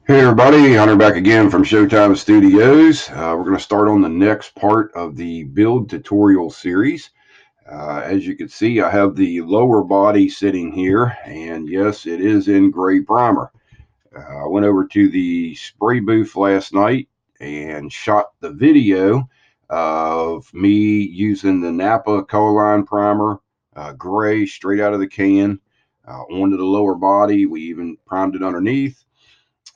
Hey everybody, Hunter back again from Showtime Studios. We're going to start on the next part of the build tutorial series. As you can see, I have the lower body sitting here, and yes, it is in gray primer. I went over to the spray booth last night and shot the video of me using the Napa Colorline primer, gray straight out of the can, onto the lower body. We even primed it underneath.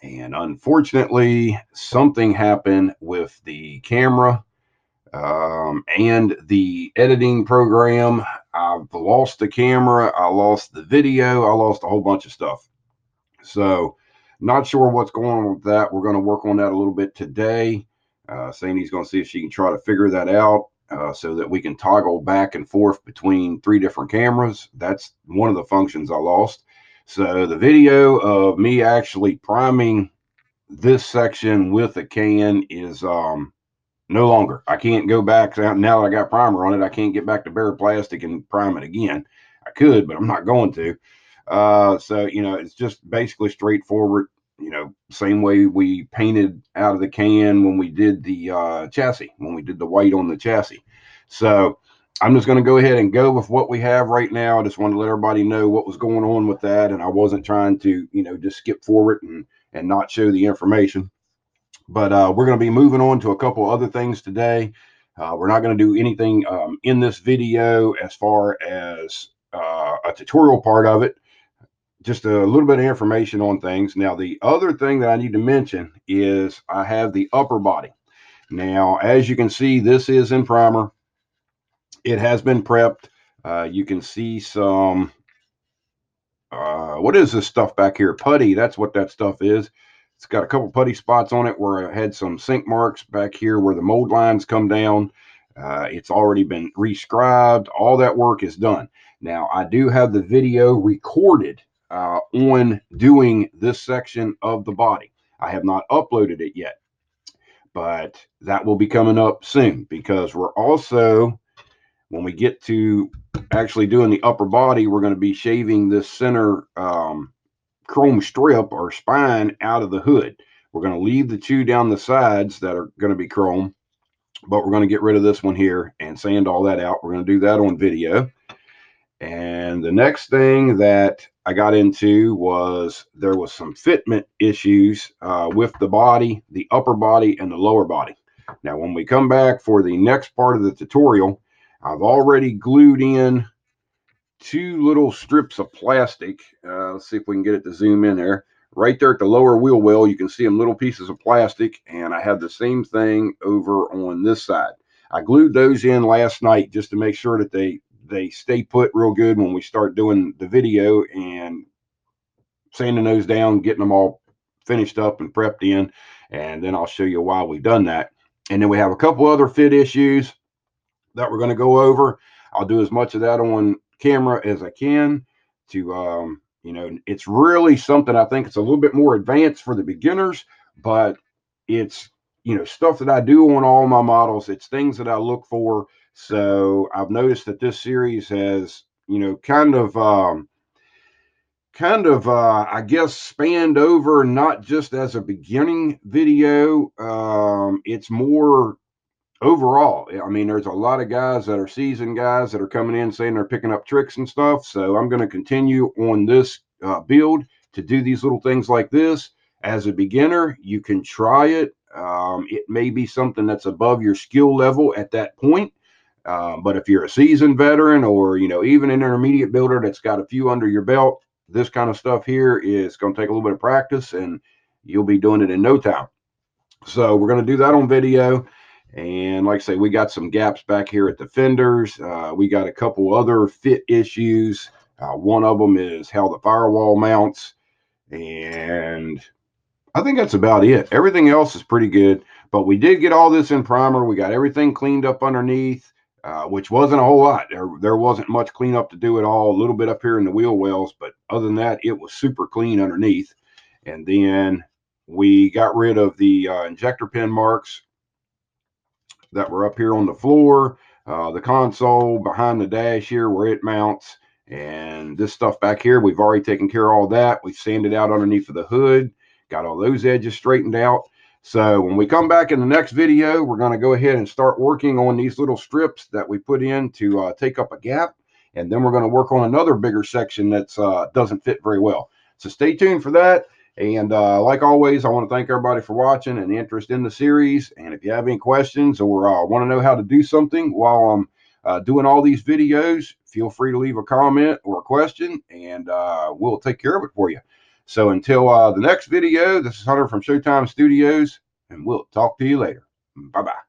And unfortunately, something happened with the camera and the editing program. I've lost the camera, I lost the video, I lost a whole bunch of stuff. So, not sure what's going on with that. We're going to work on that a little bit today. Sandy's going to see if she can try to figure that out so that we can toggle back and forth between three different cameras. That's one of the functions I lost. So, the video of me actually priming this section with a can is no longer. I can't go back now that I got primer on it. I can't get back to bare plastic and prime it again. I could, but I'm not going to. So it's just basically straightforward. Same way we painted out of the can when we did the chassis, when we did the white on the chassis. So I'm just going to go ahead and go with what we have right now. I just want to let everybody know what was going on with that, and I wasn't trying to, just skip forward and not show the information. But we're going to be moving on to a couple other things today. We're not going to do anything in this video as far as a tutorial part of it, just a little bit of information on things. Now, the other thing that I need to mention is I have the upper body. Now, as you can see, this is in primer. It has been prepped. You can see some, what is this stuff back here? Putty, that's what that stuff is. It's got a couple putty spots on it where I had some sink marks back here where the mold lines come down. It's already been rescribed. All that work is done. Now, I do have the video recorded on doing this section of the body. I have not uploaded it yet, but that will be coming up soon because we're also, when we get to actually doing the upper body, we're going to be shaving this center chrome strip or spine out of the hood. We're going to leave the two down the sides that are going to be chrome, but we're going to get rid of this one here and sand all that out. We're going to do that on video. And the next thing that I got into was there was some fitment issues with the body, the upper body and the lower body. Now, when we come back for the next part of the tutorial, I've already glued in two little strips of plastic. Let's see if we can get it to zoom in there. Right there at the lower wheel well, you can see them little pieces of plastic, and I have the same thing over on this side. I glued those in last night just to make sure that they stay put real good when we start doing the video and sanding those down, getting them all finished up and prepped in, and then I'll show you why we've done that. And then we have a couple other fit issues that we're going to go over. I'll do as much of that on camera as I can to, it's really something I think it's a little bit more advanced for the beginners, but it's, stuff that I do on all my models. It's things that I look for. So I've noticed that this series has, I guess, spanned over not just as a beginning video. It's more overall. I mean, there's a lot of guys that are seasoned guys that are coming in saying they're picking up tricks and stuff. So I'm going to continue on this build to do these little things like this. As a beginner, you can try it. It may be something that's above your skill level at that point. But if you're a seasoned veteran or, even an intermediate builder that's got a few under your belt, this kind of stuff here is going to take a little bit of practice and you'll be doing it in no time. So we're going to do that on video. And like I say, we got some gaps back here at the fenders. We got a couple other fit issues. One of them is how the firewall mounts. And I think that's about it. Everything else is pretty good. But we did get all this in primer. We got everything cleaned up underneath, which wasn't a whole lot. There wasn't much cleanup to do at all. A little bit up here in the wheel wells. But other than that, it was super clean underneath. And then we got rid of the injector pin marks that were up here on the floor, the console, behind the dash here where it mounts, and this stuff back here, we've already taken care of all that. We've sanded out underneath of the hood, Got all those edges straightened out. So when we come back in the next video, we're going to go ahead and start working on these little strips that we put in to take up a gap. And then we're going to work on another bigger section that doesn't fit very well. So stay tuned for that. And like always, I want to thank everybody for watching and the interest in the series. And if you have any questions or want to know how to do something while I'm doing all these videos, feel free to leave a comment or a question, and we'll take care of it for you. So until the next video, this is Hunter from Showtime Studios, and we'll talk to you later. Bye-bye.